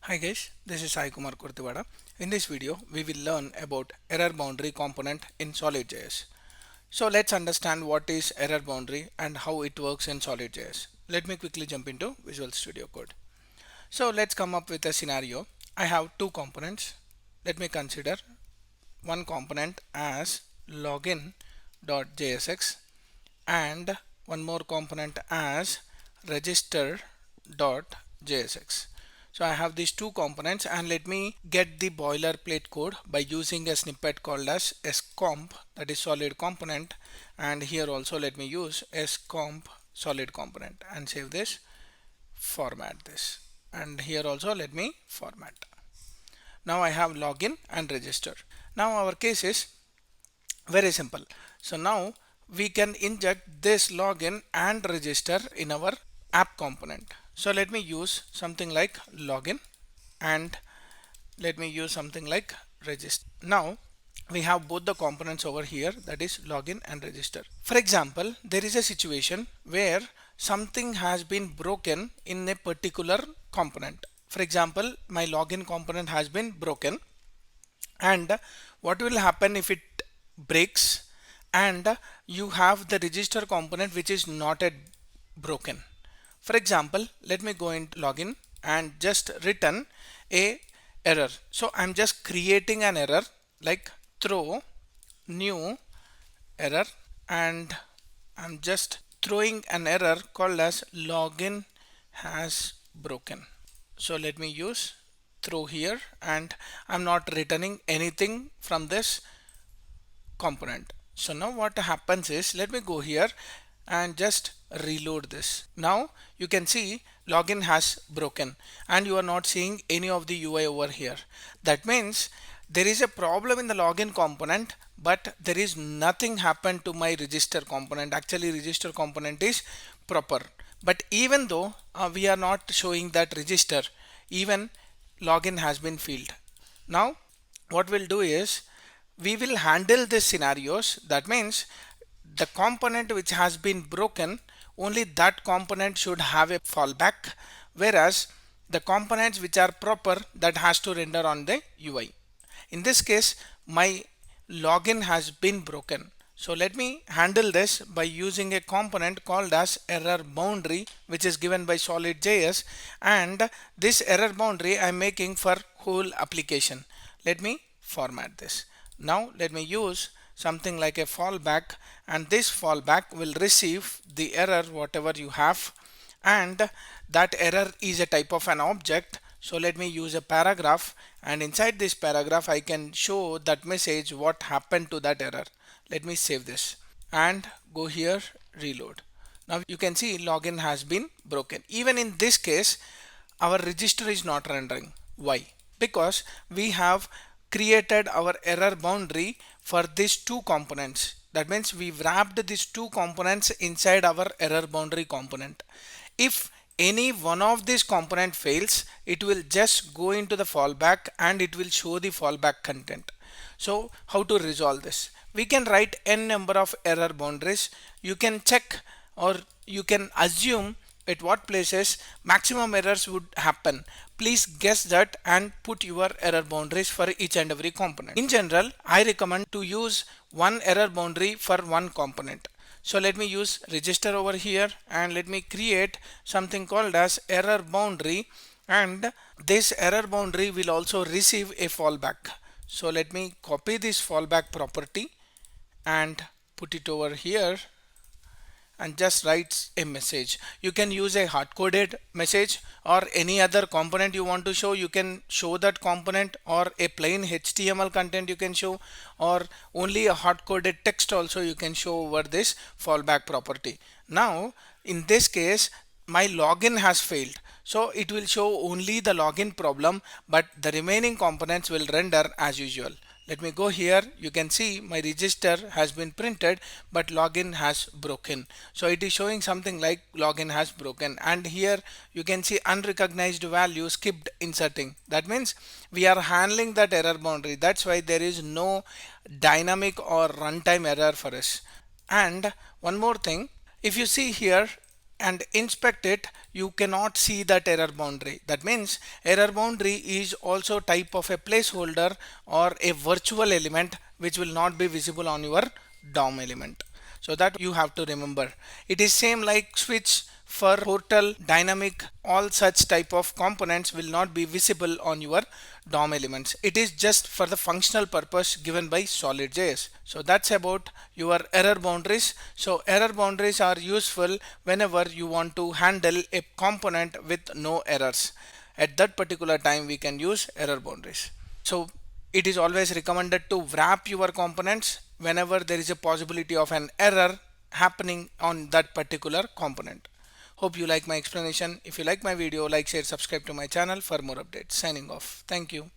Hi guys, this is Sai Kumar Kurtivada. In this video, we will learn about error boundary component in SolidJS. So let's understand what is error boundary and how it works in SolidJS. Let me quickly jump into Visual Studio Code. So let's come up with a scenario. I have two components. Let me consider one component as login.jsx and one more component as register.jsx. So I have these two components, and let me get the boilerplate code by using a snippet called as scomp, that is solid component, and here also let me use scomp solid component and save this, format this, and here also let me format. Now I have login and register. Now our case is very simple. So now we can inject this login and register in our app component. So let me use something like login and let me use something like register. Now we have both the components over here, that is login and register. For example, there is a situation where something has been broken in a particular component. For example, my login component has been broken, and what will happen if it breaks and you have the register component which is not yet broken. For example, let me go into login and just return a error. So I'm just creating an error like throw new error, and I'm just throwing an error called as login has broken. So let me use throw here, and I'm not returning anything from this component. So now what happens is, let me go here and just reload this. Now you can see login has broken and you are not seeing any of the UI over here. That means there is a problem in the login component, but there is nothing happened to my register component. Actually register component is proper, but even though we are not showing that register, even login has been failed. Now what we'll do is we will handle these scenarios. That means the component which has been broken, only that component should have a fallback, whereas the components which are proper, that has to render on the UI. In this case, my login has been broken. So let me handle this by using a component called as error boundary, which is given by SolidJS, and this error boundary I'm making for whole application. Let me format this. Now let me use something like a fallback, and this fallback will receive the error whatever you have, and that error is a type of an object. So let me use a paragraph, and inside this paragraph I can show that message what happened to that error. Let me save this and go here, reload. Now you can see login has been broken. Even in this case our register is not rendering. Why? Because we have created our error boundary for these two components. That means we wrapped these two components inside our error boundary component. If any one of these component fails, it will just go into the fallback and it will show the fallback content. So how to resolve this? We can write n number of error boundaries. You can check or you can assume at what places maximum errors would happen. Please guess that and put your error boundaries for each and every component. In general, I recommend to use one error boundary for one component. So let me use register over here and let me create something called as error boundary, and this error boundary will also receive a fallback. So let me copy this fallback property and put it over here and just write a message. You can use a hard-coded message or any other component you want to show. You can show that component, or a plain HTML content you can show, or only a hard-coded text also you can show over this fallback property. Now in this case my login has failed, so it will show only the login problem, but the remaining components will render as usual. Let me go here. You can see my register has been printed, but login has broken. So it is showing something like login has broken, and here you can see unrecognized value skipped inserting. That means we are handling that error boundary. That's why there is no dynamic or runtime error for us. And one more thing, if you see here, and inspect it, you cannot see that error boundary. That means error boundary is also type of a placeholder or a virtual element which will not be visible on your DOM element. So that you have to remember. It is same like switch for portal, dynamic, all such type of components will not be visible on your DOM elements. It is just for the functional purpose given by SolidJS. So that's about your error boundaries. So error boundaries are useful whenever you want to handle a component with no errors. At that particular time we can use error boundaries. So it is always recommended to wrap your components whenever there is a possibility of an error happening on that particular component. Hope you like my explanation. If you like my video, like, share, subscribe to my channel for more updates. Signing off. Thank you.